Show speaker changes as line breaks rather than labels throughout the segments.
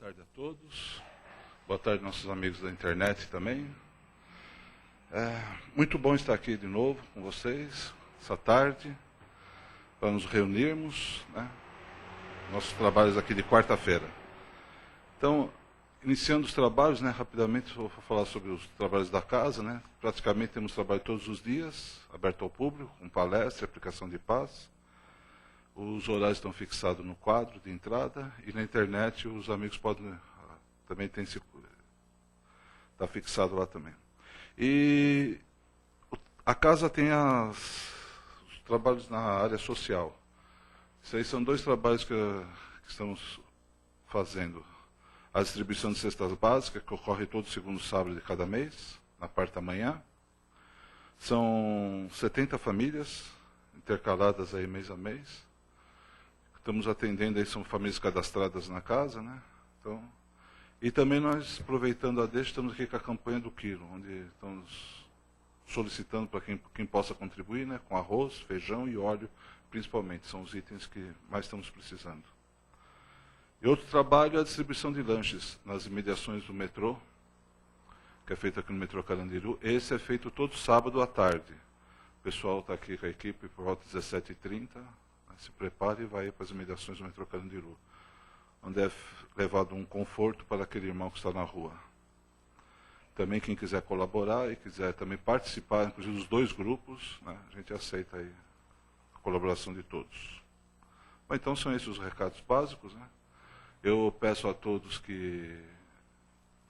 tarde a todos. Boa tarde, nossos amigos da internet também. Muito bom estar aqui de novo com vocês, essa tarde, para nos reunirmos, né? Nossos trabalhos aqui de quarta-feira. Então, iniciando os trabalhos, né, rapidamente vou falar sobre os trabalhos da casa, né? Praticamente temos trabalho todos os dias, aberto ao público, com palestra, aplicação de paz. Os horários estão fixados no quadro de entrada e na internet os amigos podem também está fixado lá também. E a casa tem os trabalhos na área social. Isso aí são dois trabalhos que estamos fazendo. A distribuição de cestas básicas, que ocorre todo segundo sábado de cada mês, na parte da manhã. São 70 famílias, intercaladas aí mês a mês. Estamos atendendo, aí são famílias cadastradas na casa, né? Então, e também nós, aproveitando a deixa, estamos aqui com a campanha do quilo, onde estamos solicitando para quem possa contribuir, né? Com arroz, feijão e óleo, principalmente, são os itens que mais estamos precisando. E outro trabalho é a distribuição de lanches nas imediações do metrô, que é feito aqui no metrô Carandiru. Esse é feito todo sábado à tarde. O pessoal está aqui com a equipe por volta de 17h30. Se prepare e vai para as imediações do metrô Carandiru, onde é levado um conforto para aquele irmão que está na rua. Também quem quiser colaborar e quiser também participar, inclusive dos dois grupos, né, a gente aceita aí a colaboração de todos. Bom, então são esses os recados básicos, né? Eu peço a todos que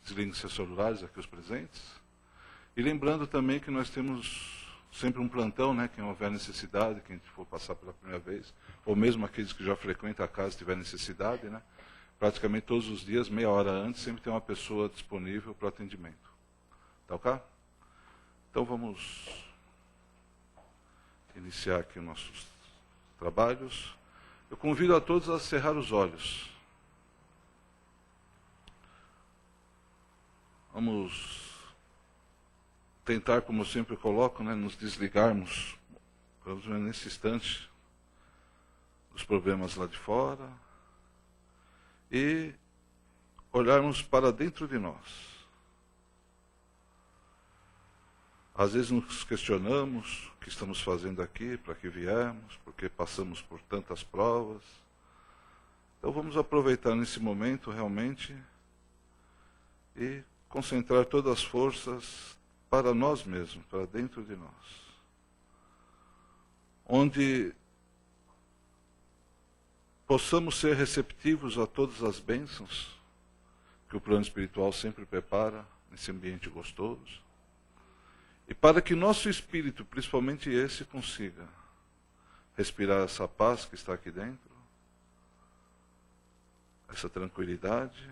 desliguem seus celulares, aqui os presentes. E lembrando também que nós temos sempre um plantão, né? Quem houver necessidade, quem for passar pela primeira vez, ou mesmo aqueles que já frequentam a casa se tiver necessidade, né? Praticamente todos os dias, meia hora antes, sempre tem uma pessoa disponível para atendimento. Tá ok? Então vamos iniciar aqui os nossos trabalhos. Eu convido a todos a cerrar os olhos. Vamos tentar, como eu sempre coloco, né, nos desligarmos, vamos ver nesse instante, dos problemas lá de fora e olharmos para dentro de nós. Às vezes nos questionamos o que estamos fazendo aqui, para que viemos, porque passamos por tantas provas. Então vamos aproveitar nesse momento realmente e concentrar todas as forças para nós mesmos, para dentro de nós. Onde possamos ser receptivos a todas as bênçãos que o plano espiritual sempre prepara nesse ambiente gostoso. E para que nosso espírito, principalmente esse, consiga respirar essa paz que está aqui dentro, essa tranquilidade.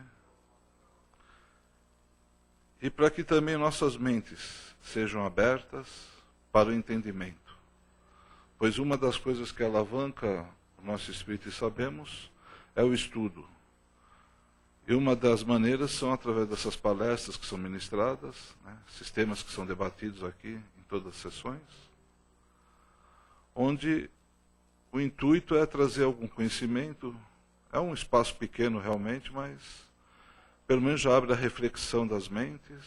E para que também nossas mentes sejam abertas para o entendimento. Pois uma das coisas que alavanca o nosso espírito, e sabemos, é o estudo. E uma das maneiras são através dessas palestras que são ministradas, né, sistemas que são debatidos aqui em todas as sessões, onde o intuito é trazer algum conhecimento. É um espaço pequeno realmente, mas pelo menos já abre a reflexão das mentes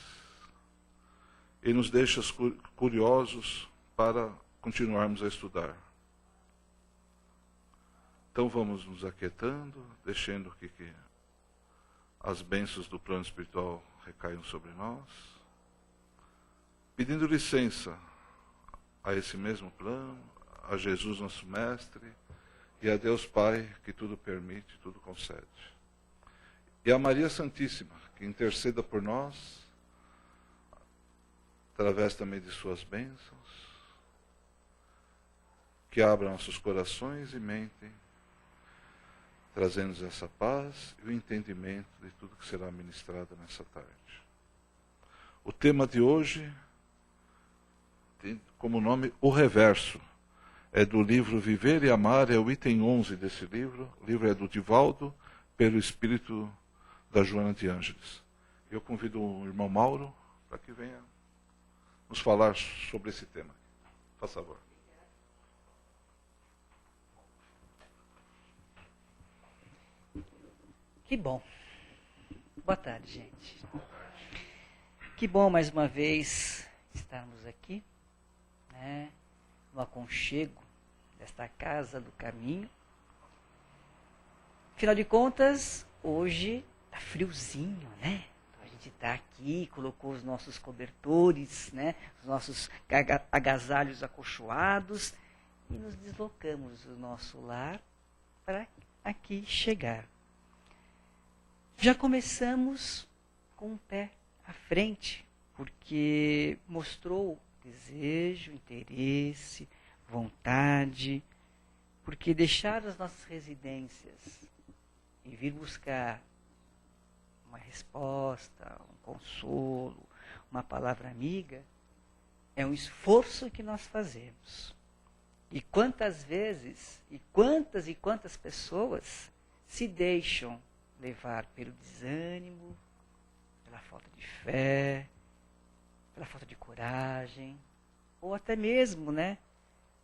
e nos deixa curiosos para continuarmos a estudar. Então vamos nos aquietando, deixando que as bênçãos do plano espiritual recaiam sobre nós, pedindo licença a esse mesmo plano, a Jesus nosso Mestre e a Deus Pai que tudo permite, tudo concede. E a Maria Santíssima, que interceda por nós, através também de suas bênçãos, que abra nossos corações e mente, trazendo-nos essa paz e o entendimento de tudo que será ministrado nessa tarde. O tema de hoje tem como nome O Reverso. É do livro Viver e Amar, é o item 11 desse livro. O livro é do Divaldo, pelo Espírito da Joana de Ângeles. Eu convido o irmão Mauro para que venha nos falar sobre esse tema. Por favor.
Que bom. Boa tarde, gente. Que bom mais uma vez estarmos aqui, né, no aconchego desta casa do caminho. Afinal de contas, hoje está friozinho, né? Então a gente está aqui, colocou os nossos cobertores, né, os nossos agasalhos acolchoados e nos deslocamos do nosso lar para aqui chegar. Já começamos com o pé à frente, porque mostrou desejo, interesse, vontade, porque deixar as nossas residências e vir buscar uma resposta, um consolo, uma palavra amiga, é um esforço que nós fazemos. E quantas vezes, e quantas pessoas se deixam levar pelo desânimo, pela falta de fé, pela falta de coragem, ou até mesmo, né,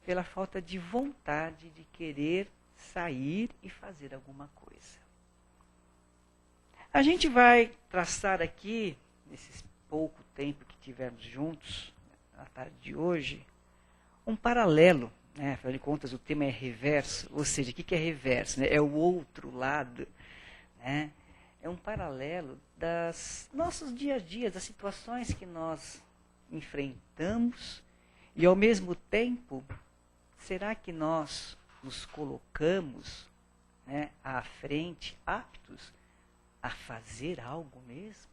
pela falta de vontade de querer sair e fazer alguma coisa. A gente vai traçar aqui, nesse pouco tempo que tivemos juntos, na tarde de hoje, um paralelo, né? Afinal de contas, o tema é reverso, ou seja, o que é reverso? Né? É o outro lado. Né? É um paralelo das nossos dia a dia, das situações que nós enfrentamos e, ao mesmo tempo, será que nós nos colocamos, né, à frente, aptos a fazer algo mesmo?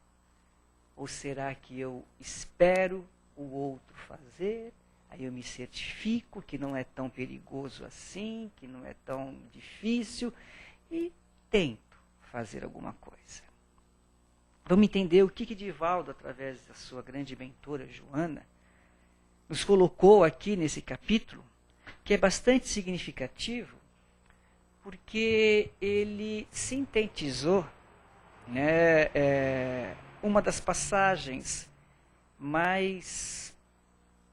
Ou será que eu espero o outro fazer, aí eu me certifico que não é tão perigoso assim, que não é tão difícil e tento fazer alguma coisa? Vamos entender o que Divaldo, através da sua grande mentora Joana, nos colocou aqui nesse capítulo, que é bastante significativo, porque ele sintetizou, né, uma das passagens mais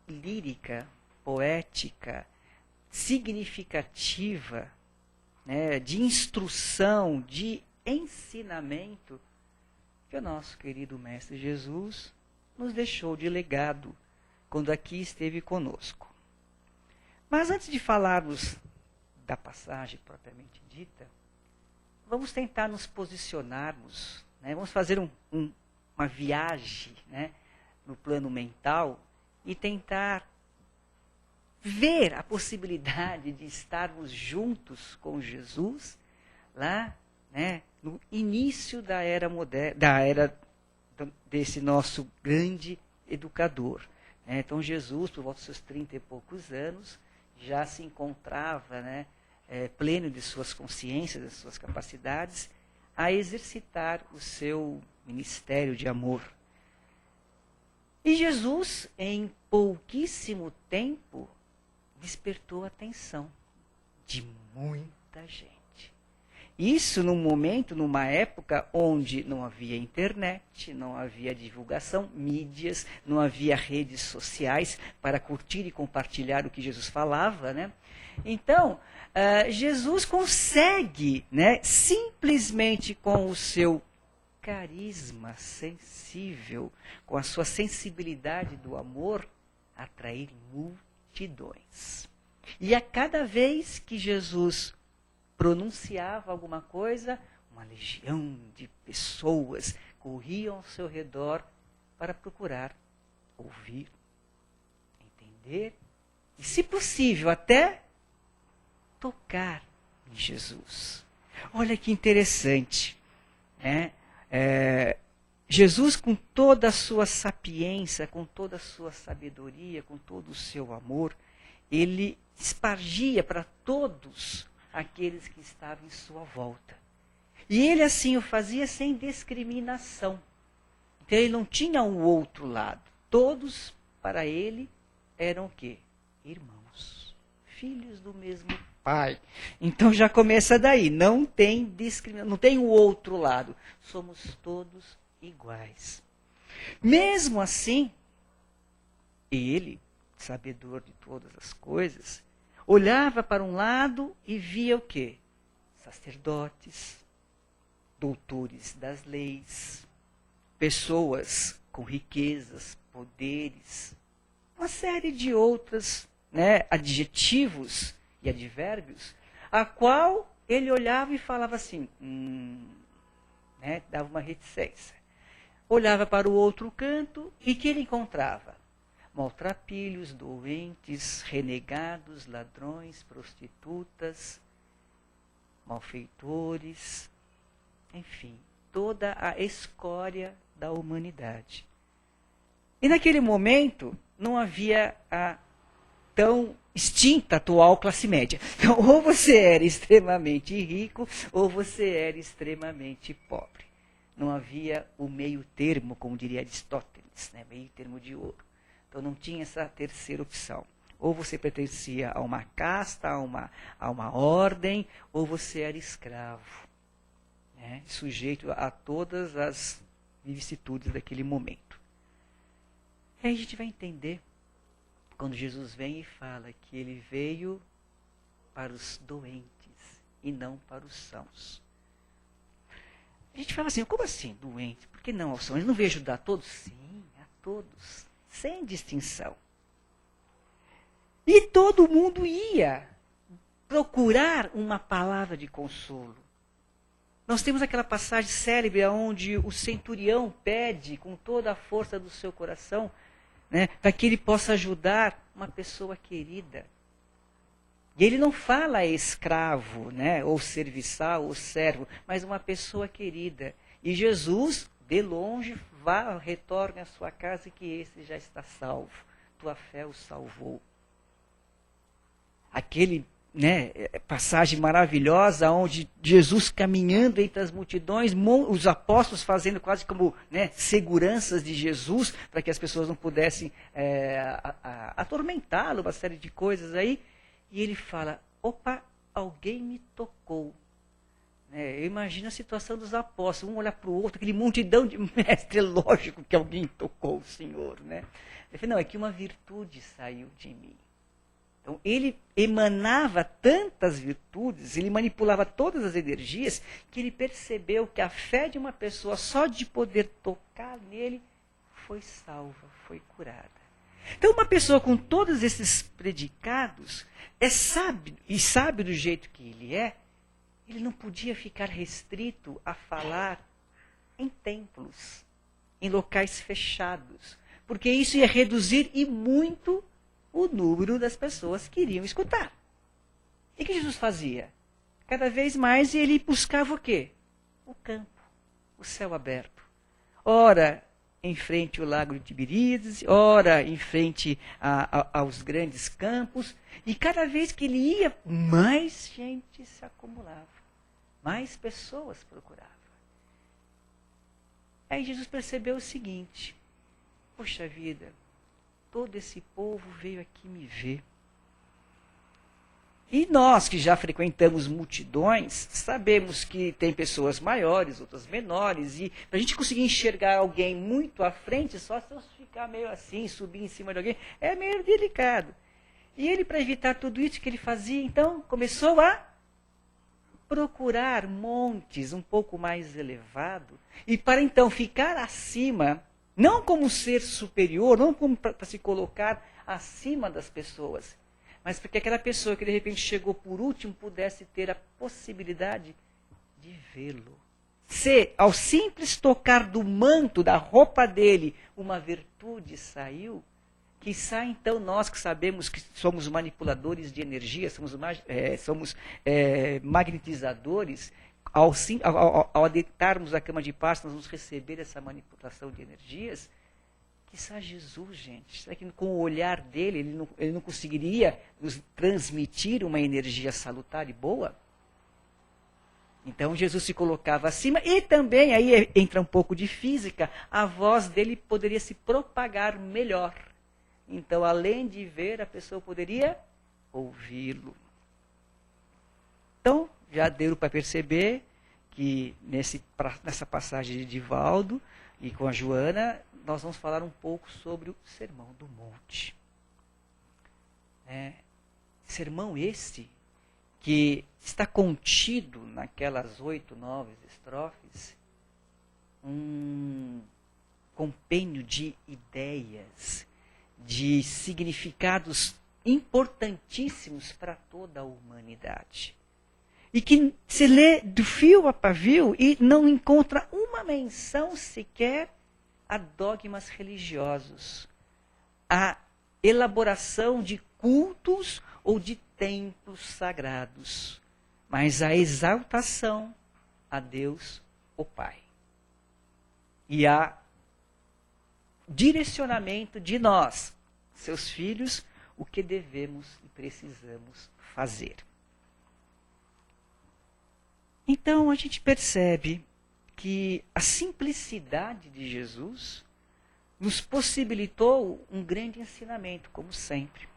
lírica, poética, significativa, né, de instrução, de ensinamento, que o nosso querido Mestre Jesus nos deixou de legado quando aqui esteve conosco. Mas antes de falarmos da passagem propriamente dita, vamos tentar nos posicionarmos, né? Vamos fazer uma viagem, né, no plano mental e tentar ver a possibilidade de estarmos juntos com Jesus lá, né, no início da era moderna, desse nosso grande educador. Né? Então Jesus, por volta dos seus 30 e poucos anos, já se encontrava, né, pleno de suas consciências, das suas capacidades, a exercitar o seu ministério de amor. E Jesus, em pouquíssimo tempo, despertou a atenção de muita gente. Isso num momento, numa época onde não havia internet, não havia divulgação, mídias, não havia redes sociais para curtir e compartilhar o que Jesus falava, né? Então, Jesus consegue, né, simplesmente com o seu carisma sensível, com a sua sensibilidade do amor, atrair multidões. E a cada vez que Jesus pronunciava alguma coisa, uma legião de pessoas corriam ao seu redor para procurar ouvir, entender e, se possível, até tocar em Jesus. Olha que interessante, né? Jesus, com toda a sua sapiência, com toda a sua sabedoria, com todo o seu amor, ele espargia para todos aqueles que estavam em sua volta. E ele assim o fazia sem discriminação. Então ele não tinha um outro lado. Todos, para ele, eram o quê? Irmãos, filhos do mesmo Pai. Então já começa daí. Não tem discriminação, não tem o outro lado. Somos todos iguais. Mesmo assim, ele, sabedor de todas as coisas, olhava para um lado e via o quê? Sacerdotes, doutores das leis, pessoas com riquezas, poderes, uma série de outras, né, adjetivos e advérbios, a qual ele olhava e falava assim, né, dava uma reticência. Olhava para o outro canto e que ele encontrava? Maltrapilhos, doentes, renegados, ladrões, prostitutas, malfeitores, enfim, toda a escória da humanidade. E naquele momento não havia a tão extinta atual classe média. Então, ou você era extremamente rico, ou você era extremamente pobre. Não havia o meio termo, como diria Aristóteles, né? Meio termo de ouro. Então não tinha essa terceira opção. Ou você pertencia a uma casta, a uma ordem, ou você era escravo, né? Sujeito a todas as vicissitudes daquele momento. E aí a gente vai entender, quando Jesus vem e fala que ele veio para os doentes e não para os sãos. A gente fala assim, como assim, doente? Por que não aos sãos? Ele não veio ajudar a todos? Sim, a todos, sem distinção. E todo mundo ia procurar uma palavra de consolo. Nós temos aquela passagem célebre onde o centurião pede com toda a força do seu coração, né, para que ele possa ajudar uma pessoa querida. E ele não fala escravo, né, ou serviçal, ou servo, mas uma pessoa querida. E Jesus, de longe, retorne à sua casa, que esse já está salvo. Tua fé o salvou. Aquele, né, passagem maravilhosa onde Jesus caminhando entre as multidões, os apóstolos fazendo quase como, né, seguranças de Jesus, para que as pessoas não pudessem atormentá-lo, uma série de coisas aí. E ele fala, opa, alguém me tocou. Eu imagino a situação dos apóstolos, um olhar para o outro, aquele multidão de mestre, lógico que alguém tocou o Senhor. Né? Ele falou, não, é que uma virtude saiu de mim. Então, ele emanava tantas virtudes, ele manipulava todas as energias, que ele percebeu que a fé de uma pessoa, só de poder tocar nele, foi salva, foi curada. Então, uma pessoa com todos esses predicados, sabe do jeito que ele não podia ficar restrito a falar em templos, em locais fechados, porque isso ia reduzir e muito o número das pessoas que iriam escutar. E o que Jesus fazia? Cada vez mais ele buscava o quê? O campo, o céu aberto. Ora, em frente ao lago de Tiberíades, ora, em frente aos grandes campos. E cada vez que ele ia, mais gente se acumulava. Mais pessoas procuravam. Aí Jesus percebeu o seguinte, poxa vida, todo esse povo veio aqui me ver. E nós que já frequentamos multidões, sabemos que tem pessoas maiores, outras menores, e para a gente conseguir enxergar alguém muito à frente, só se eu ficar meio assim, subir em cima de alguém, é meio delicado. E ele, para evitar tudo isso que ele fazia, então, começou a procurar montes um pouco mais elevados, e para então ficar acima, não como ser superior, não como para se colocar acima das pessoas, mas porque aquela pessoa que de repente chegou por último pudesse ter a possibilidade de vê-lo. Se ao simples tocar do manto, da roupa dele, uma virtude saiu, quiçá então nós que sabemos que somos manipuladores de energia, somos magnetizadores, ao deitarmos a cama de paz, nós vamos receber essa manipulação de energias. Quiçá Jesus, gente, será que com o olhar dele ele não conseguiria nos transmitir uma energia salutar e boa? Então Jesus se colocava acima e também, aí entra um pouco de física, a voz dele poderia se propagar melhor. Então, além de ver, a pessoa poderia ouvi-lo. Então, já deu para perceber que nessa passagem de Divaldo e com a Joana, nós vamos falar um pouco sobre o Sermão do Monte. Sermão este que está contido naquelas 8, 9 estrofes, compêndio de ideias, de significados importantíssimos para toda a humanidade. E que se lê do fio a pavio e não encontra uma menção sequer a dogmas religiosos, a elaboração de cultos ou de templos sagrados, mas a exaltação a Deus, o Pai. E a direcionamento de nós, seus filhos, o que devemos e precisamos fazer. Então a gente percebe que a simplicidade de Jesus nos possibilitou um grande ensinamento, como sempre.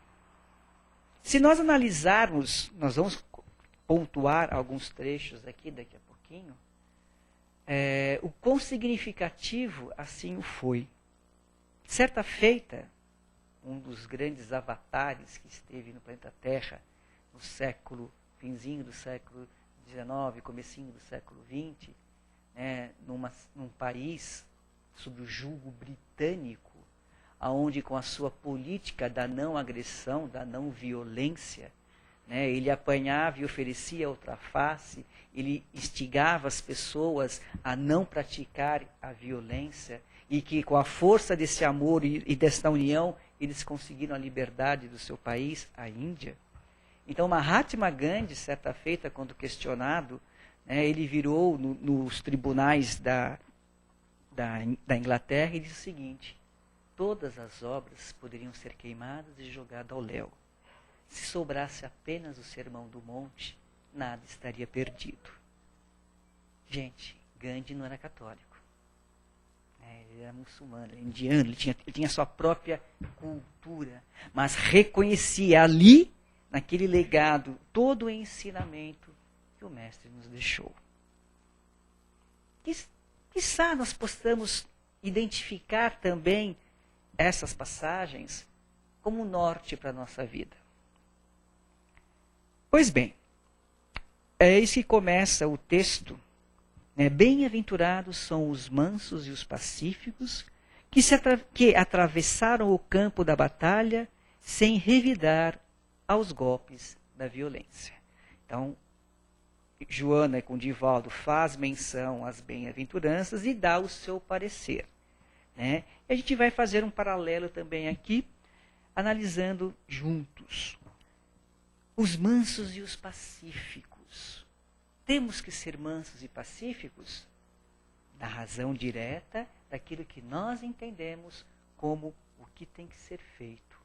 Se nós analisarmos, nós vamos pontuar alguns trechos aqui daqui a pouquinho, o quão significativo assim o foi. Certa feita, um dos grandes avatares que esteve no planeta Terra no finzinho do século XIX, comecinho do século XX, num país sob o jugo britânico, aonde com a sua política da não agressão, da não violência, ele apanhava e oferecia outra face, ele instigava as pessoas a não praticar a violência, e que com a força desse amor e desta união, eles conseguiram a liberdade do seu país, a Índia. Então, Mahatma Gandhi, certa feita, quando questionado, ele virou nos tribunais da Inglaterra e disse o seguinte: todas as obras poderiam ser queimadas e jogadas ao léu. Se sobrasse apenas o Sermão do Monte, nada estaria perdido. Gente, Gandhi não era católico. Ele era muçulmano, ele era indiano, ele tinha a sua própria cultura, mas reconhecia ali, naquele legado, todo o ensinamento que o Mestre nos deixou. Quizá nós possamos identificar também essas passagens como norte para a nossa vida. Pois bem, é isso que começa o texto. Bem-aventurados são os mansos e os pacíficos, que atravessaram o campo da batalha sem revidar aos golpes da violência. Então, Joana com Divaldo faz menção às bem-aventuranças e dá o seu parecer. E a gente vai fazer um paralelo também aqui, analisando juntos os mansos e os pacíficos. Temos que ser mansos e pacíficos na razão direta daquilo que nós entendemos como o que tem que ser feito.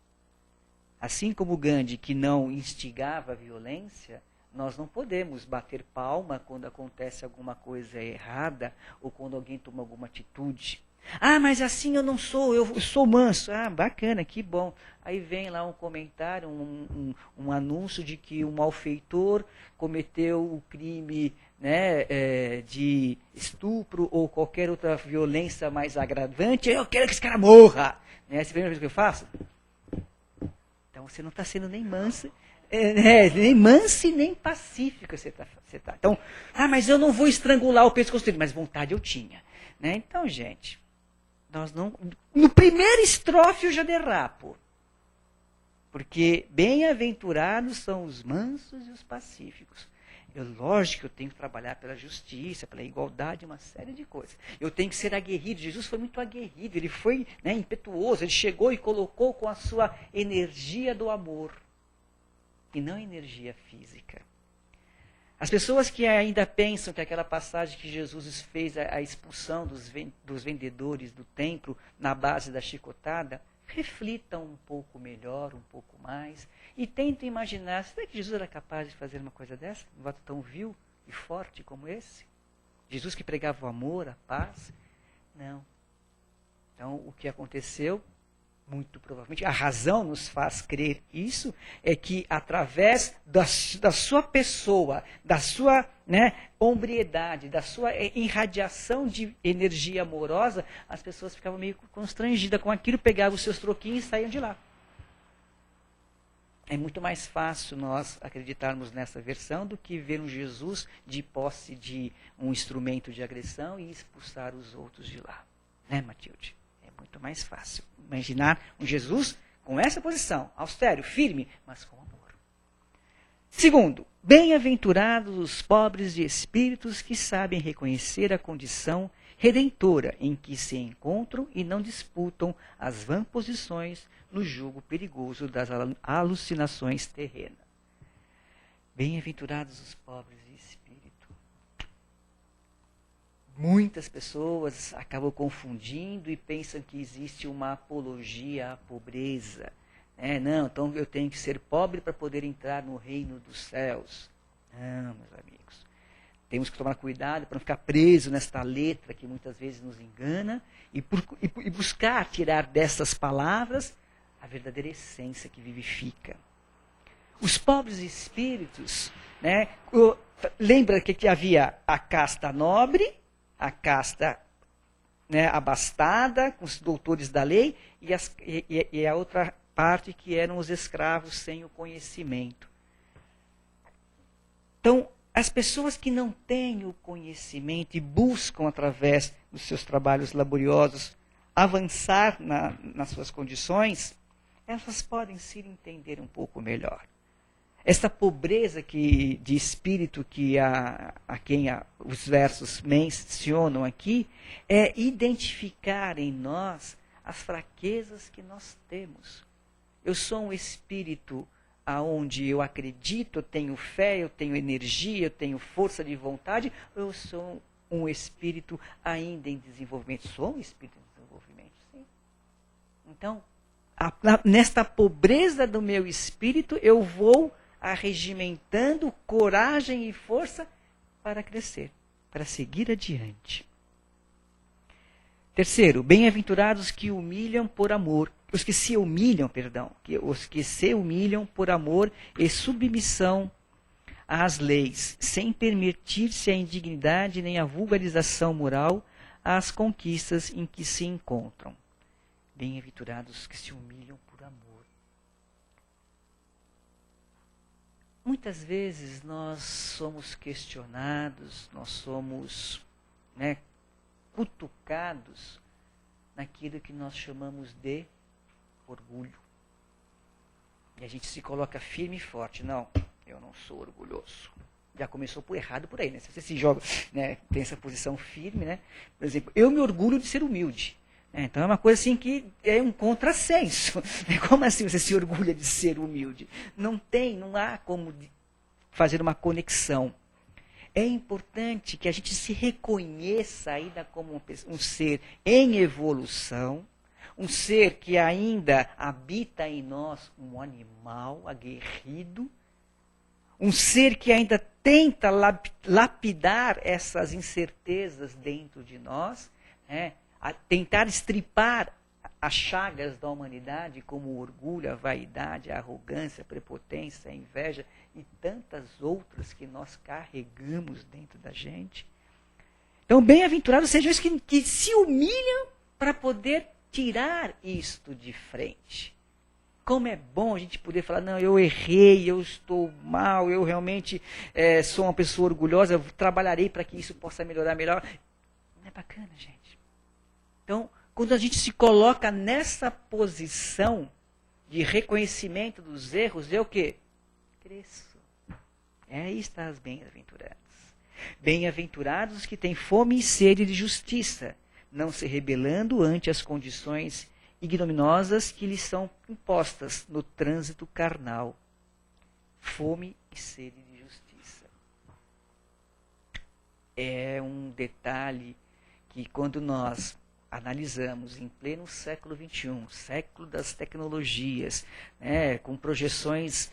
Assim como Gandhi, que não instigava a violência, nós não podemos bater palma quando acontece alguma coisa errada ou quando alguém toma alguma atitude. Ah, mas assim eu não sou, eu sou manso. Ah, bacana, que bom. Aí vem lá um comentário, um anúncio de que um malfeitor cometeu o crime de estupro ou qualquer outra violência mais agravante. Eu quero que esse cara morra. Você vê o que eu faço? Então você não está sendo nem manso, nem manso e nem pacífico você tá. Então, mas eu não vou estrangular o pescoço dele, mas vontade eu tinha. Então, gente, nós não. No primeiro estrofe eu já derrapo. Porque bem-aventurados são os mansos e os pacíficos. Lógico que eu tenho que trabalhar pela justiça, pela igualdade, uma série de coisas. Eu tenho que ser aguerrido. Jesus foi muito aguerrido, ele foi impetuoso, ele chegou e colocou com a sua energia do amor, e não energia física. As pessoas que ainda pensam que aquela passagem que Jesus fez a expulsão dos vendedores do templo na base da chicotada, reflitam um pouco melhor, um pouco mais, e tentem imaginar, será que Jesus era capaz de fazer uma coisa dessa? Um voto tão vil e forte como esse? Jesus que pregava o amor, a paz? Não. Então, o que aconteceu, muito provavelmente, a razão nos faz crer isso, é que através da sua pessoa, da sua hombriedade, da sua irradiação de energia amorosa, as pessoas ficavam meio constrangidas com aquilo, pegavam os seus troquinhos e saíam de lá. É muito mais fácil nós acreditarmos nessa versão do que ver um Jesus de posse de um instrumento de agressão e expulsar os outros de lá. Matilde? mais fácil. Imaginar um Jesus com essa posição, austero, firme, mas com amor. Segundo, bem-aventurados os pobres de espíritos que sabem reconhecer a condição redentora em que se encontram e não disputam as vãs posições no jugo perigoso das alucinações terrenas. Bem-aventurados os pobres de espírito. Muitas pessoas acabam confundindo e pensam que existe uma apologia à pobreza. Não, então eu tenho que ser pobre para poder entrar no reino dos céus. Não, meus amigos. Temos que tomar cuidado para não ficar preso nesta letra que muitas vezes nos engana e buscar tirar dessas palavras a verdadeira essência que vivifica. Os pobres espíritos, lembra que havia a casta nobre, a casta abastada, com os doutores da lei, e a outra parte que eram os escravos sem o conhecimento. Então, as pessoas que não têm o conhecimento e buscam, através dos seus trabalhos laboriosos, avançar nas suas condições, elas podem se entender um pouco melhor. Esta pobreza de espírito a quem os versos mencionam aqui, é identificar em nós as fraquezas que nós temos. Eu sou um espírito aonde eu acredito, eu tenho fé, eu tenho energia, eu tenho força de vontade, ou eu sou um espírito ainda em desenvolvimento? Sou um espírito em desenvolvimento, sim. Então, nesta pobreza do meu espírito, eu vou arregimentando coragem e força para crescer, para seguir adiante. Terceiro, bem-aventurados que humilham por amor. Os que se humilham por amor e submissão às leis, sem permitir-se a indignidade nem a vulgarização moral às conquistas em que se encontram. Bem-aventurados os que se humilham por amor. Muitas vezes nós somos questionados, nós somos cutucados naquilo que nós chamamos de orgulho. E a gente se coloca firme e forte. Não, eu não sou orgulhoso. Já começou por errado por aí, né? Se você se joga, tem essa posição firme, Por exemplo, eu me orgulho de ser humilde. Então é uma coisa assim que é um contrassenso. Como assim você se orgulha de ser humilde? Não há como fazer uma conexão. É importante que a gente se reconheça ainda como um ser em evolução, um ser que ainda habita em nós um animal aguerrido, um ser que ainda tenta lapidar essas incertezas dentro de nós, a tentar estripar as chagas da humanidade, como o orgulho, a vaidade, a arrogância, a prepotência, a inveja e tantas outras que nós carregamos dentro da gente. Então, bem-aventurados sejam os que se humilham para poder tirar isto de frente. Como é bom a gente poder falar, não, eu errei, eu estou mal, eu realmente sou uma pessoa orgulhosa, eu trabalharei para que isso possa melhorar melhor. Não é bacana, gente? Então, quando a gente se coloca nessa posição de reconhecimento dos erros, é o quê? Cresço. Aí está as bem-aventuradas. Bem-aventurados os que têm fome e sede de justiça, não se rebelando ante as condições ignominiosas que lhes são impostas no trânsito carnal. Fome e sede de justiça. É um detalhe que quando nós analisamos em pleno século XXI, século das tecnologias, com projeções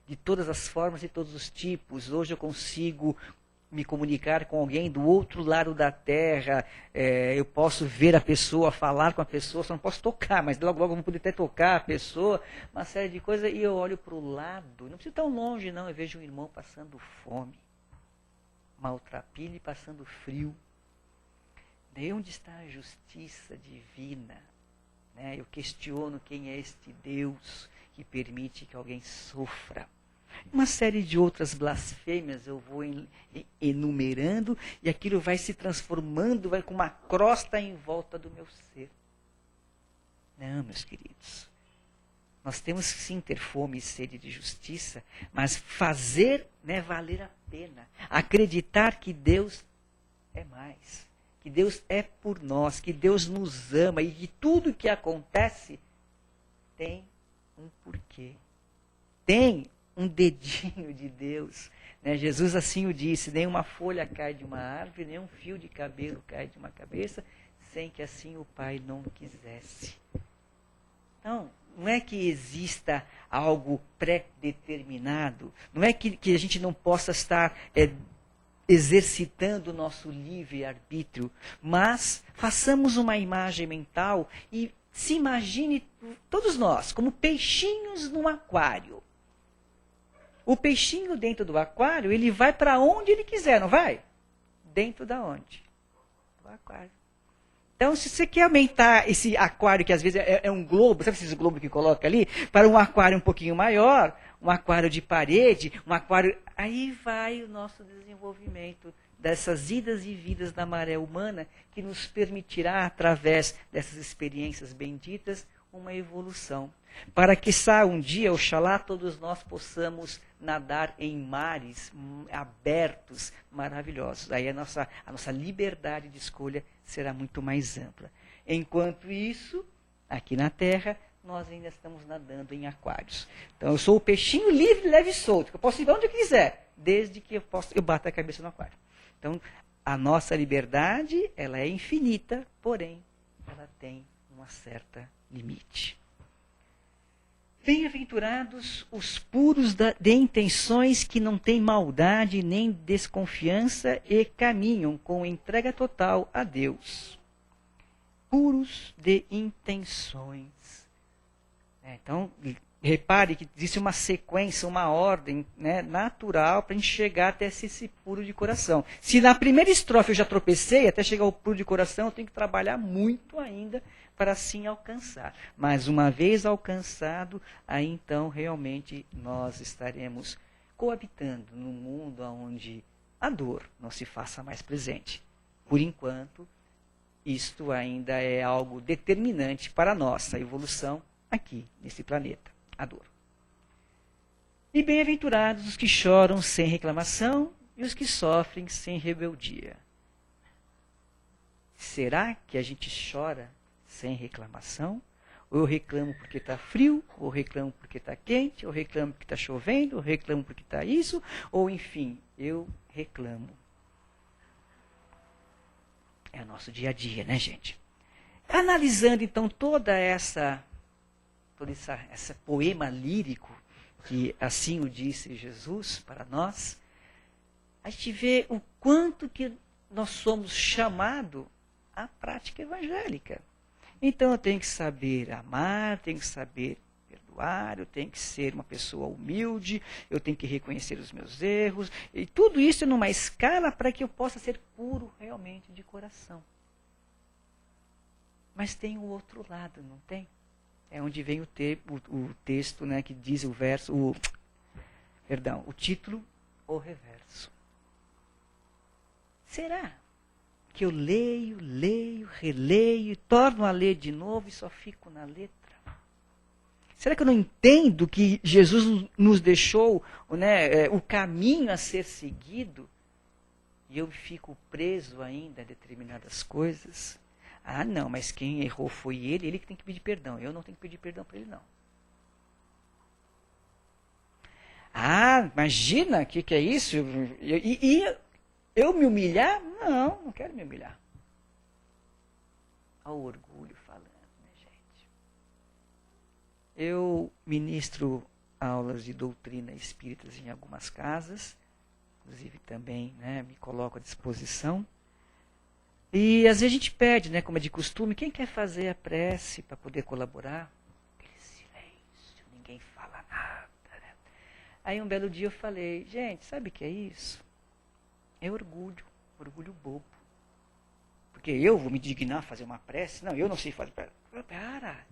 de todas as formas e todos os tipos. Hoje eu consigo me comunicar com alguém do outro lado da Terra, eu posso ver a pessoa, falar com a pessoa, só não posso tocar, mas logo eu vou poder até tocar a pessoa, uma série de coisas, e eu olho para o lado, não preciso ir tão longe não, eu vejo um irmão passando fome, maltrapilho e passando frio. Daí onde está a justiça divina? Eu questiono quem é este Deus que permite que alguém sofra. Uma série de outras blasfêmias eu vou enumerando e aquilo vai se transformando, vai com uma crosta em volta do meu ser. Não, meus queridos. Nós temos que sim ter fome e sede de justiça, mas fazer, né, valer a pena. Acreditar que Deus é mais, que Deus é por nós, que Deus nos ama e que tudo que acontece tem um porquê. Tem um dedinho de Deus. Né? Jesus assim o disse, nem uma folha cai de uma árvore, nem um fio de cabelo cai de uma cabeça, sem que assim o Pai não quisesse. Então, não é que exista algo pré-determinado, não é que a gente não possa estar exercitando o nosso livre-arbítrio, mas façamos uma imagem mental e se imagine, todos nós, como peixinhos num aquário. O peixinho dentro do aquário, ele vai para onde ele quiser, não vai? Dentro da onde? Do aquário. Então, se você quer aumentar esse aquário, que às vezes é um globo, sabe esses globos que coloca ali? Para um aquário um pouquinho maior, um aquário de parede, um aquário... Aí vai o nosso desenvolvimento dessas idas e vidas da maré humana, que nos permitirá, através dessas experiências benditas, uma evolução. Para que um dia, oxalá, todos nós possamos nadar em mares abertos, maravilhosos. Aí a nossa liberdade de escolha será muito mais ampla. Enquanto isso, aqui na Terra, nós ainda estamos nadando em aquários. Então, eu sou o peixinho livre, leve e solto. Eu posso ir onde eu quiser, desde que eu bata a cabeça no aquário. Então, a nossa liberdade, ela é infinita, porém, ela tem uma certa limite. Bem-aventurados os puros de intenções, que não têm maldade nem desconfiança e caminham com entrega total a Deus. Puros de intenções. Então, repare que existe uma sequência, uma ordem, né, natural para a gente chegar até esse puro de coração. Se na primeira estrofe eu já tropecei, até chegar ao puro de coração, eu tenho que trabalhar muito ainda para assim alcançar. Mas uma vez alcançado, aí então realmente nós estaremos coabitando num mundo onde a dor não se faça mais presente. Por enquanto, isto ainda é algo determinante para a nossa evolução aqui nesse planeta, a dor. E bem-aventurados os que choram sem reclamação e os que sofrem sem rebeldia. Será que a gente chora sem reclamação? Ou eu reclamo porque está frio, ou eu reclamo porque está quente, ou eu reclamo porque está chovendo, ou eu reclamo porque está isso, ou enfim, eu reclamo. É o nosso dia a dia, né, gente? Analisando então toda essa poema lírico, que assim o disse Jesus para nós, a gente vê o quanto que nós somos chamados à prática evangélica. Então eu tenho que saber amar, tenho que saber perdoar, eu tenho que ser uma pessoa humilde, eu tenho que reconhecer os meus erros, e tudo isso numa escala para que eu possa ser puro realmente de coração. Mas tem o outro lado, não tem? É onde vem o texto, né, que diz o verso, o título, o reverso. Será que eu leio, releio, torno a ler de novo e só fico na letra? Será que eu não entendo que Jesus nos deixou, né, o caminho a ser seguido e eu fico preso ainda a determinadas coisas? Ah, não, mas quem errou foi ele que tem que pedir perdão. Eu não tenho que pedir perdão para ele, não. Ah, imagina, o que é isso? E eu me humilhar? Não quero me humilhar. Olha o orgulho falando, né, gente? Eu ministro aulas de doutrina espíritas em algumas casas, inclusive também, né, me coloco à disposição. E às vezes a gente pede, né, como é de costume, quem quer fazer a prece para poder colaborar? Aquele silêncio, ninguém fala nada. Né? Aí um belo dia eu falei, gente, sabe o que é isso? É orgulho bobo. Porque eu vou me dignar a fazer uma prece? Não, eu não sei fazer prece. Para!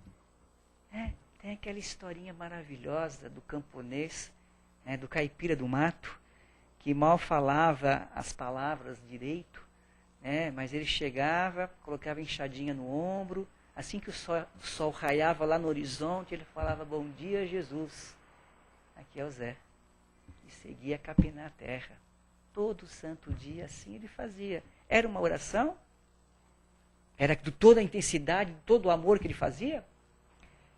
Tem aquela historinha maravilhosa do camponês, né, do caipira do mato, que mal falava as palavras direito, mas ele chegava, colocava a enxadinha no ombro, Assim que o sol raiava lá no horizonte, ele falava, bom dia, Jesus. Aqui é o Zé. E seguia a capinar a terra. Todo santo dia, assim ele fazia. Era uma oração? Era de toda a intensidade, de todo o amor que ele fazia?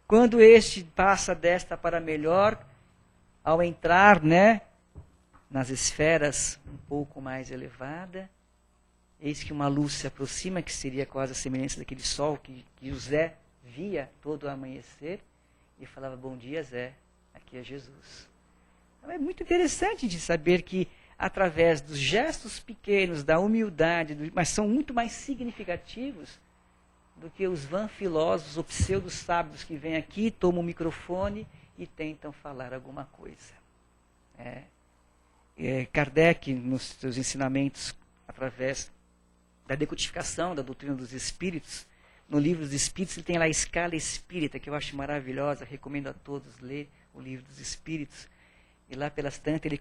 Quando este passa desta para melhor, ao entrar, né, nas esferas um pouco mais elevadas, eis que uma luz se aproxima, que seria quase a semelhança daquele sol que José via todo o amanhecer, e falava, bom dia, Zé, aqui é Jesus. Então é muito interessante de saber que, através dos gestos pequenos, da humildade, mas são muito mais significativos do que os filósofos ou pseudo-sábios que vêm aqui, tomam o microfone e tentam falar alguma coisa. Kardec, nos seus ensinamentos, através da decodificação da doutrina dos espíritos, no livro dos espíritos, ele tem lá a escala espírita, que eu acho maravilhosa, recomendo a todos ler o livro dos espíritos. E lá pelas tantas ele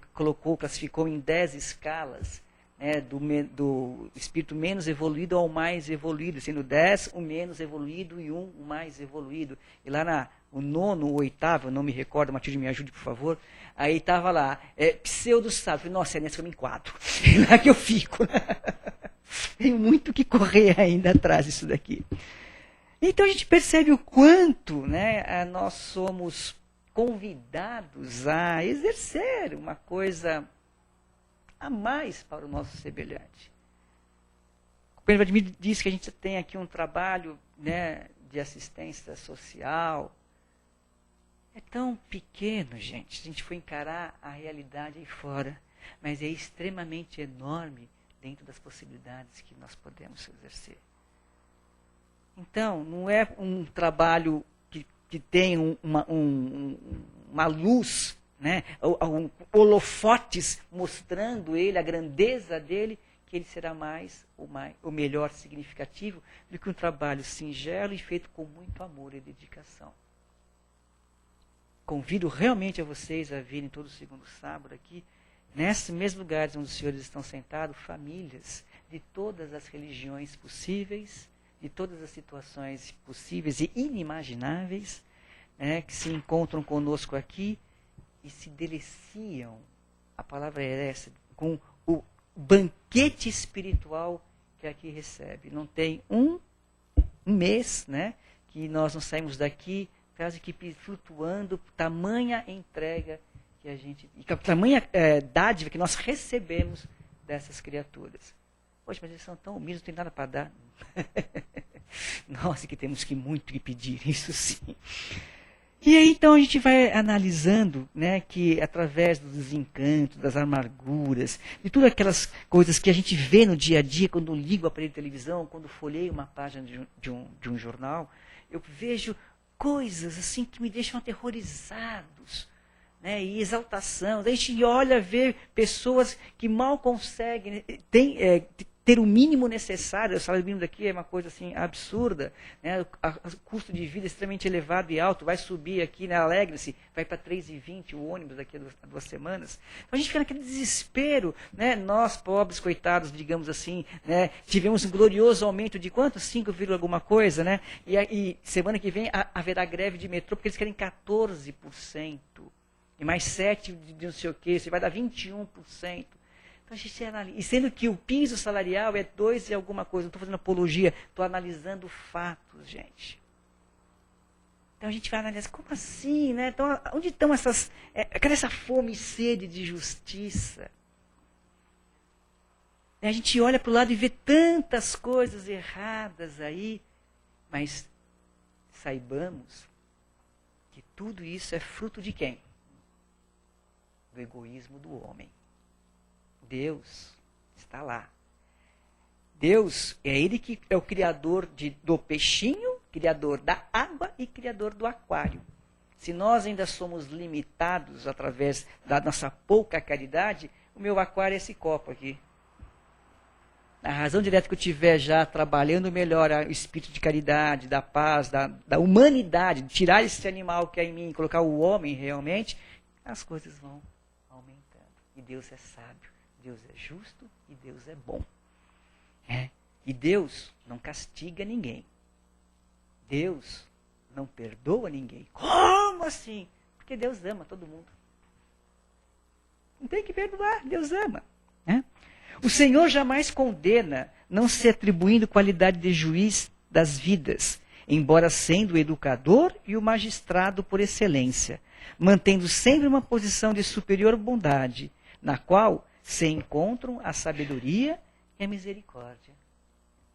classificou em 10 escalas, né, do espírito menos evoluído ao mais evoluído, sendo 10 o menos evoluído e 1 o mais evoluído. E lá o nono, o oitavo, não me recordo, Matilde me ajude por favor, aí estava lá, pseudo-sábio. Falei, nossa, é nessa que eu me enquadro, é lá que eu fico. Tem muito que correr ainda atrás disso daqui. Então a gente percebe o quanto, né, nós somos convidados a exercer uma coisa a mais para o nosso semelhante. O Pedro Vladimir diz que a gente tem aqui um trabalho, né, de assistência social. É tão pequeno, gente, se a gente for encarar a realidade aí fora, mas é extremamente enorme dentro das possibilidades que nós podemos exercer. Então, não é um trabalho que tem uma luz, né, holofotes mostrando ele, a grandeza dele, que ele será o melhor significativo do que um trabalho singelo e feito com muito amor e dedicação. Convido realmente a vocês a virem todo segundo sábado aqui, nesses mesmos lugares onde os senhores estão sentados, famílias de todas as religiões possíveis, de todas as situações possíveis e inimagináveis, né, que se encontram conosco aqui e se deliciam, a palavra é essa, com o banquete espiritual que aqui recebe. Não tem um mês, né, que nós não saímos daqui quase que flutuando, tamanha entrega que a gente, e tamanha dádiva que nós recebemos dessas criaturas. Poxa, mas eles são tão humildes, não tem nada para dar. Nós que temos muito que pedir, isso sim. E aí então a gente vai analisando, né, que através do desencanto, das amarguras, de todas aquelas coisas que a gente vê no dia a dia, quando ligo o aparelho de televisão, quando folheio uma página de um jornal, eu vejo coisas assim que me deixam aterrorizados, né, e exaltação. A gente olha ver pessoas que mal conseguem ter o mínimo necessário. O salário mínimo daqui é uma coisa assim absurda, né? O custo de vida é extremamente elevado e alto, vai subir aqui, né? Alegre-se, vai para 3,20 o ônibus daqui a 2 semanas. Então a gente fica naquele desespero, né? Nós, pobres, coitados, digamos assim, né? Tivemos um glorioso aumento de quanto? 5, alguma coisa, né? E semana que vem haverá greve de metrô, porque eles querem 14%. E mais 7% de não sei o quê, você vai dar 21%. Então a gente analisa. E sendo que o piso salarial é 2 e alguma coisa, não estou fazendo apologia, estou analisando fatos, gente. Então a gente vai analisar, como assim, né? Então, onde estão essas. Cadê essa fome e sede de justiça? E a gente olha para o lado e vê tantas coisas erradas aí, mas saibamos que tudo isso é fruto de quem? Do egoísmo do homem. Deus está lá. Deus é Ele que é o criador do peixinho, criador da água e criador do aquário. Se nós ainda somos limitados através da nossa pouca caridade, o meu aquário é esse copo aqui. A razão direta que eu tiver já trabalhando melhor o espírito de caridade, da paz, da humanidade, de tirar esse animal que é em mim e colocar o homem realmente, as coisas vão aumentando. E Deus é sábio, Deus é justo e Deus é bom. E Deus não castiga ninguém. Deus não perdoa ninguém. Como assim? Porque Deus ama todo mundo. Não tem que perdoar, Deus ama. Né? O Senhor jamais condena, não se atribuindo qualidade de juiz das vidas, embora sendo o educador e o magistrado por excelência, mantendo sempre uma posição de superior bondade, na qual se encontram a sabedoria e a misericórdia.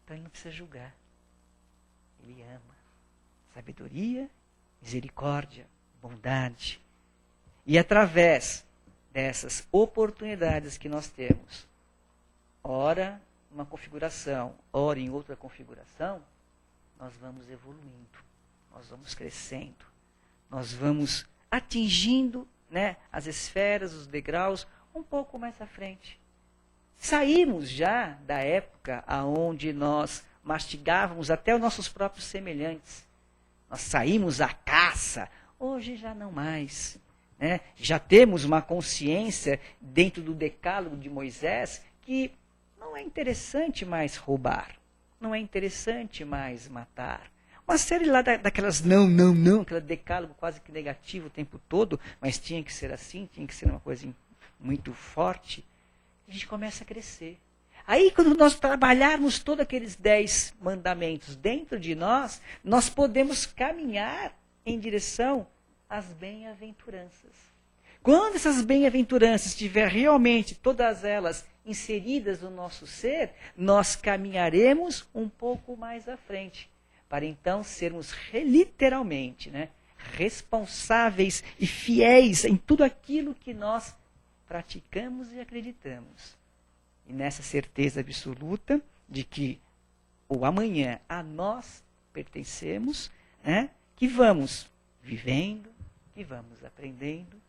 Então ele não precisa julgar. Ele ama. Sabedoria, misericórdia, bondade. E através dessas oportunidades que nós temos, ora uma configuração, ora em outra configuração, nós vamos evoluindo, nós vamos crescendo, nós vamos atingindo, né, as esferas, os degraus, um pouco mais à frente. Saímos já da época onde nós mastigávamos até os nossos próprios semelhantes. Nós saímos à caça, hoje já não mais. Né? Já temos uma consciência dentro do decálogo de Moisés que não é interessante mais roubar, não é interessante mais matar. Uma série lá daquelas não, aquele decálogo quase que negativo o tempo todo, mas tinha que ser assim, tinha que ser uma coisa muito forte. A gente começa a crescer. Aí, quando nós trabalharmos todos aqueles 10 mandamentos dentro de nós, nós podemos caminhar em direção às bem-aventuranças. Quando essas bem-aventuranças estiverem realmente todas elas inseridas no nosso ser, nós caminharemos um pouco mais à frente, para então sermos literalmente, né, responsáveis e fiéis em tudo aquilo que nós praticamos e acreditamos. E nessa certeza absoluta de que o amanhã a nós pertencemos, né, que vamos vivendo, que vamos aprendendo,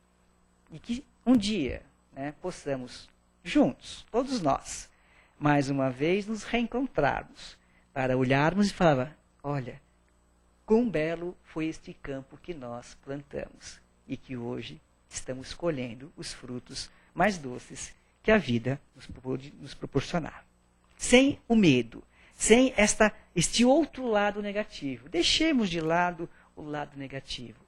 e que um dia, né, possamos juntos, todos nós, mais uma vez nos reencontrarmos, para olharmos e falar, olha, quão belo foi este campo que nós plantamos, e que hoje estamos colhendo os frutos mais doces que a vida nos proporcionar. Sem o medo, sem este outro lado negativo. Deixemos de lado o lado negativo.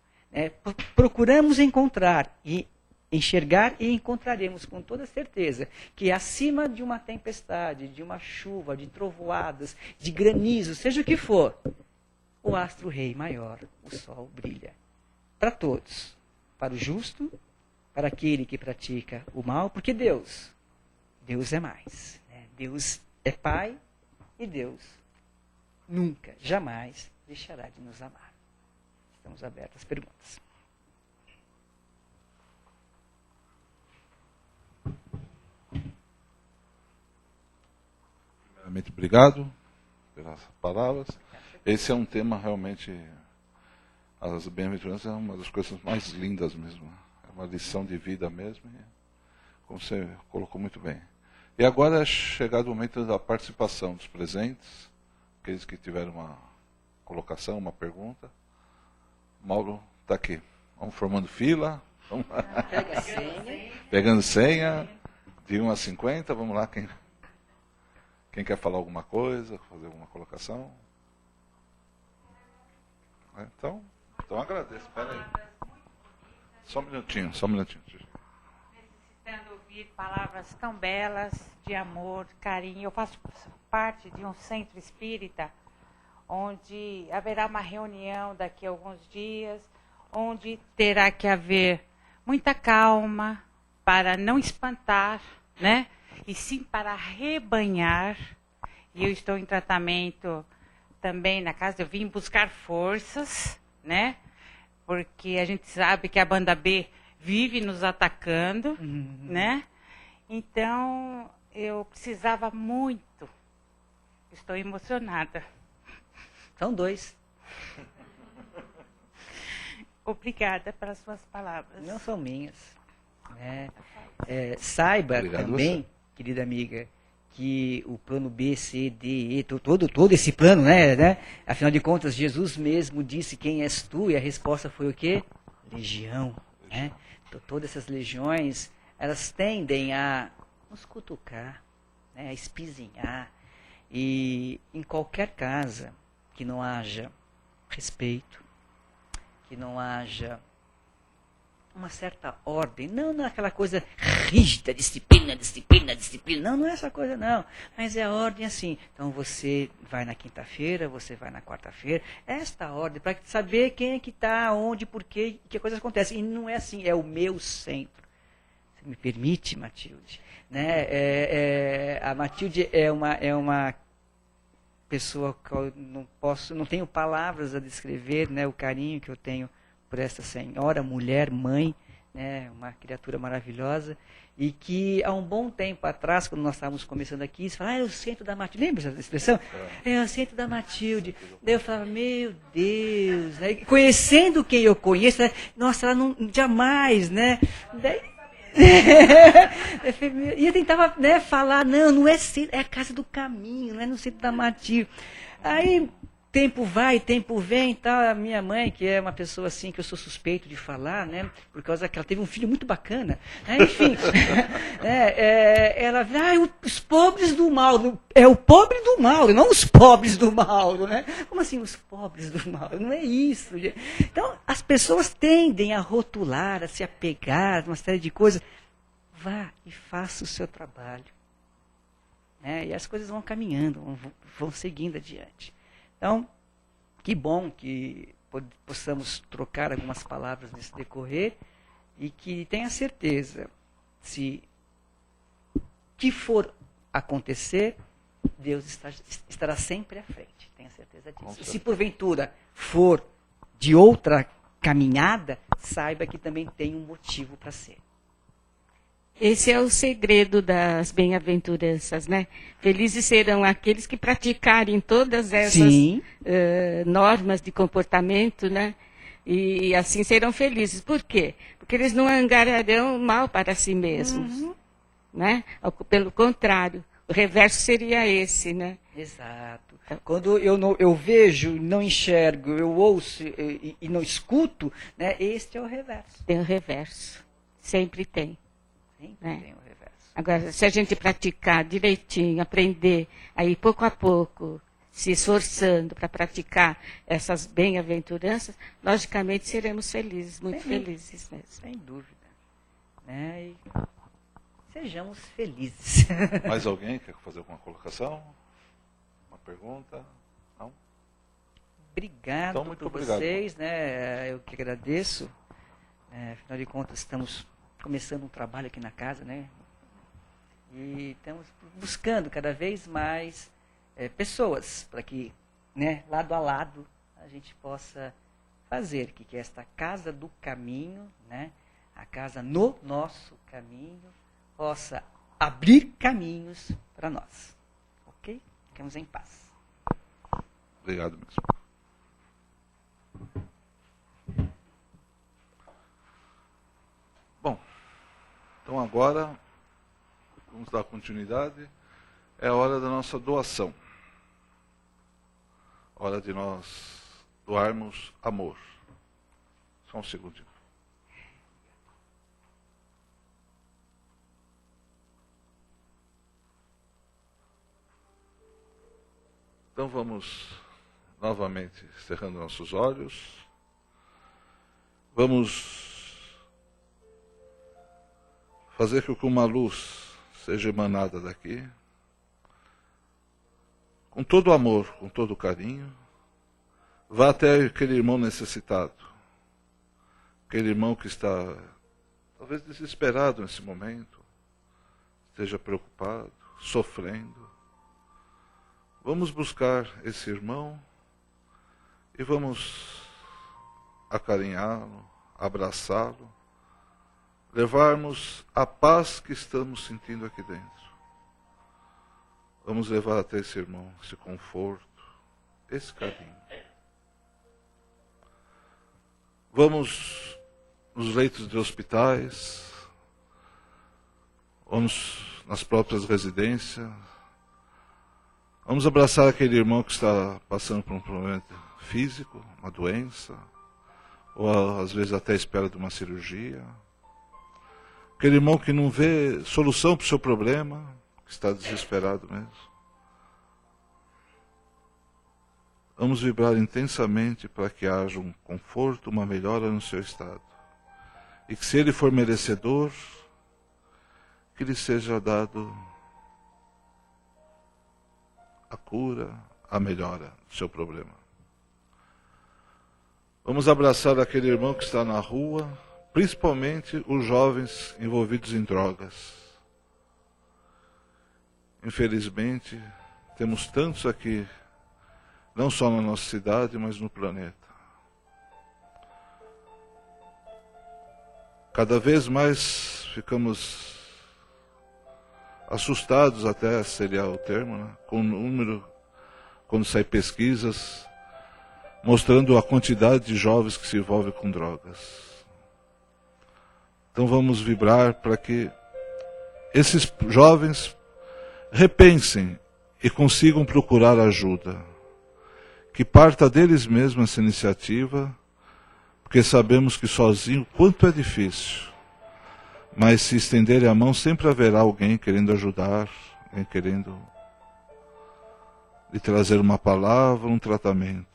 Procuramos encontrar e enxergar e encontraremos com toda certeza que acima de uma tempestade, de uma chuva, de trovoadas, de granizo, seja o que for, o astro-rei maior, o sol, brilha. Para todos. Para o justo, para aquele que pratica o mal, porque Deus é mais. Né? Deus é Pai e Deus nunca, jamais deixará de nos amar. Estamos abertos às perguntas.
Primeiramente, obrigado pelas palavras. Esse é um tema realmente, as bem-aventuranças é uma das coisas mais lindas mesmo. É uma lição de vida mesmo, como você colocou muito bem. E agora é chegado o momento da participação dos presentes, aqueles que tiveram uma colocação, uma pergunta. Mauro está aqui. Vamos formando fila. Vamos lá.
Pega a senha.
Pegando senha, de 1 a 50, vamos lá. Quem quer falar alguma coisa, fazer alguma colocação? Então agradeço. Espera aí. Só um minutinho.
Necessitando ouvir palavras tão belas de amor, de carinho. Eu faço parte de um centro espírita onde haverá uma reunião daqui a alguns dias, onde terá que haver muita calma para não espantar, né? E sim para rebanhar. E eu estou em tratamento também na casa, eu vim buscar forças, né? Porque a gente sabe que a banda B vive nos atacando, né? Então, eu precisava muito. Estou emocionada.
São 2.
Obrigada pelas suas palavras.
Não são minhas. Saiba
Obrigado
também, querida amiga, que o plano B, C, D, E, todo esse plano, né? Afinal de contas, Jesus mesmo disse quem és tu, e a resposta foi o quê? Legião. Né? Então, todas essas legiões, elas tendem a nos cutucar, né? A espizinhar. E em qualquer casa que não haja respeito, que não haja uma certa ordem, não naquela coisa rígida, disciplina, disciplina, disciplina, não, não é essa coisa não, mas é a ordem assim, então você vai na quinta-feira, você vai na quarta-feira, esta ordem, para saber quem é que está, onde, por quê, que coisas acontecem, e não é assim, é o meu centro. Você me permite, Matilde? Né? A Matilde é uma pessoa que eu não tenho palavras a descrever, né, o carinho que eu tenho por essa senhora, mulher, mãe, né, uma criatura maravilhosa, e que há um bom tempo atrás, quando nós estávamos começando aqui, você falava, é o centro da Matilde, lembra dessa expressão? É o centro da Matilde. Daí eu falava, meu Deus, né? Conhecendo quem eu conheço, nossa, ela não, jamais, né? Daí, e eu tentava, né, falar, não é centro, é a casa do caminho, não é no centro da Matilde. Aí, tempo vai, tempo vem, tá? A minha mãe, que é uma pessoa assim que eu sou suspeito de falar, né? Por causa que ela teve um filho muito bacana, né? Enfim, ela, os pobres do Mauro, é o pobre do Mauro, não os pobres do Mauro, né? Como assim os pobres do Mauro? Não é isso, gente. Então, as pessoas tendem a rotular, a se apegar, uma série de coisas. Vá e faça o seu trabalho, né? E as coisas vão caminhando, vão seguindo adiante. Então, que bom que possamos trocar algumas palavras nesse decorrer e que tenha certeza, se que for acontecer, Deus estará sempre à frente, tenha certeza disso. E se porventura for de outra caminhada, saiba que também tem um motivo para ser.
Esse é o segredo das bem-aventuranças, né? Felizes serão aqueles que praticarem todas essas normas de comportamento, né? E assim serão felizes. Por quê? Porque eles não angariarão mal para si mesmos, né? Pelo contrário, o reverso seria esse, né?
Exato. Quando eu vejo, não enxergo, eu ouço e não escuto, né? Este é o reverso.
Tem o reverso. Sempre tem.
Né? Tem o reverso.
Agora, se a gente praticar direitinho, aprender, aí pouco a pouco, se esforçando para praticar essas bem-aventuranças, logicamente seremos felizes, muito felizes mesmo.
Sem dúvida. Né? E sejamos felizes.
Mais alguém quer fazer alguma colocação? Uma pergunta? Não?
Obrigado
então, muito
por
obrigado.
Vocês, né? Eu que agradeço. Afinal de contas, estamos começando um trabalho aqui na casa, né? E estamos buscando cada vez mais pessoas para que, né, lado a lado, a gente possa fazer que esta casa do caminho, né, a casa no nosso caminho, possa abrir caminhos para nós. Ok? Ficamos em paz.
Obrigado mesmo. Bom, então agora vamos dar continuidade. É a hora da nossa doação. Hora de nós doarmos amor. Só um segundinho. Então vamos novamente cerrando nossos olhos. Vamos fazer com que uma luz seja emanada daqui, com todo o amor, com todo o carinho, vá até aquele irmão necessitado, aquele irmão que está talvez desesperado nesse momento, esteja preocupado, sofrendo. Vamos buscar esse irmão e vamos acarinhá-lo, abraçá-lo, levarmos a paz que estamos sentindo aqui dentro. Vamos levar até esse irmão esse conforto, esse carinho. Vamos nos leitos de hospitais, vamos nas próprias residências, vamos abraçar aquele irmão que está passando por um problema físico, uma doença, ou às vezes até à espera de uma cirurgia. Aquele irmão que não vê solução para o seu problema, que está desesperado mesmo. Vamos vibrar intensamente para que haja um conforto, uma melhora no seu estado. E que se ele for merecedor, que lhe seja dado a cura, a melhora do seu problema. Vamos abraçar aquele irmão que está na rua, principalmente os jovens envolvidos em drogas. Infelizmente, temos tantos aqui, não só na nossa cidade, mas no planeta. Cada vez mais ficamos assustados, até seria o termo, né? Com o número, quando saem pesquisas, mostrando a quantidade de jovens que se envolvem com drogas. Então vamos vibrar para que esses jovens repensem e consigam procurar ajuda. Que parta deles mesmos essa iniciativa, porque sabemos que sozinho quanto é difícil. Mas se estenderem a mão, sempre haverá alguém querendo ajudar, alguém querendo lhe trazer uma palavra, um tratamento.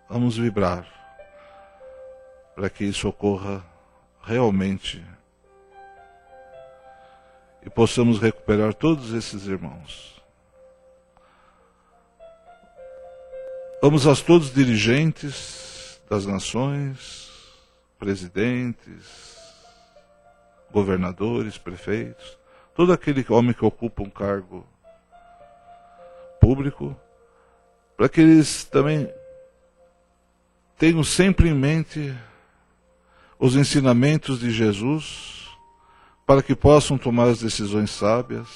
Vamos vibrar para que isso ocorra realmente e possamos recuperar todos esses irmãos. Vamos a todos os dirigentes das nações, presidentes, governadores, prefeitos, todo aquele homem que ocupa um cargo público, para que eles também tenham sempre em mente os ensinamentos de Jesus, para que possam tomar as decisões sábias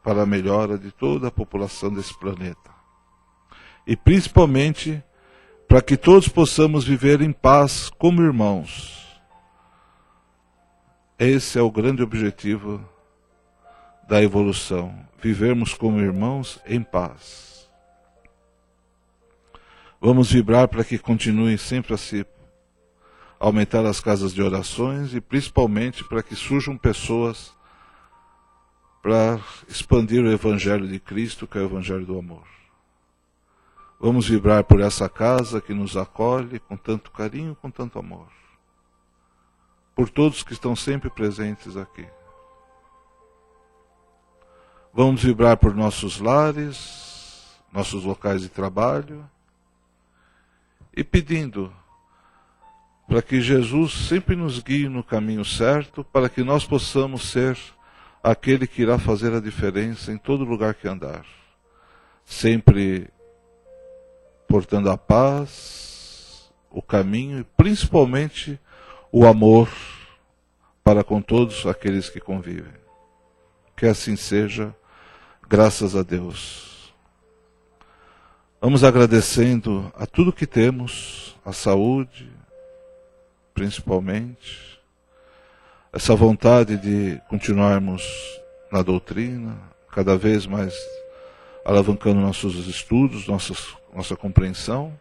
para a melhora de toda a população desse planeta. E principalmente para que todos possamos viver em paz como irmãos. Esse é o grande objetivo da evolução, vivermos como irmãos em paz. Vamos vibrar para que continue sempre a se aumentar as casas de orações e principalmente para que surjam pessoas para expandir o Evangelho de Cristo, que é o Evangelho do amor. Vamos vibrar por essa casa que nos acolhe com tanto carinho, com tanto amor. Por todos que estão sempre presentes aqui. Vamos vibrar por nossos lares, nossos locais de trabalho, e pedindo para que Jesus sempre nos guie no caminho certo, para que nós possamos ser aquele que irá fazer a diferença em todo lugar que andar. Sempre portando a paz, o caminho e principalmente o amor para com todos aqueles que convivem. Que assim seja, graças a Deus. Vamos agradecendo a tudo que temos, a saúde, principalmente, essa vontade de continuarmos na doutrina, cada vez mais alavancando nossos estudos, nossa compreensão,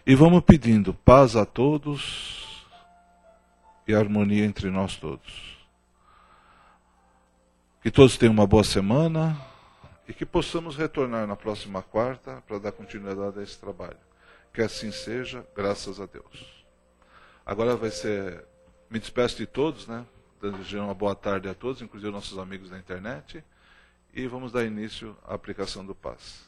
e vamos pedindo paz a todos e harmonia entre nós todos. Que todos tenham uma boa semana e que possamos retornar na próxima quarta para dar continuidade a esse trabalho. Que assim seja, graças a Deus. Agora vai ser... Me despeço de todos, né? Desejando uma boa tarde a todos, inclusive nossos amigos da internet. E vamos dar início à aplicação do passe.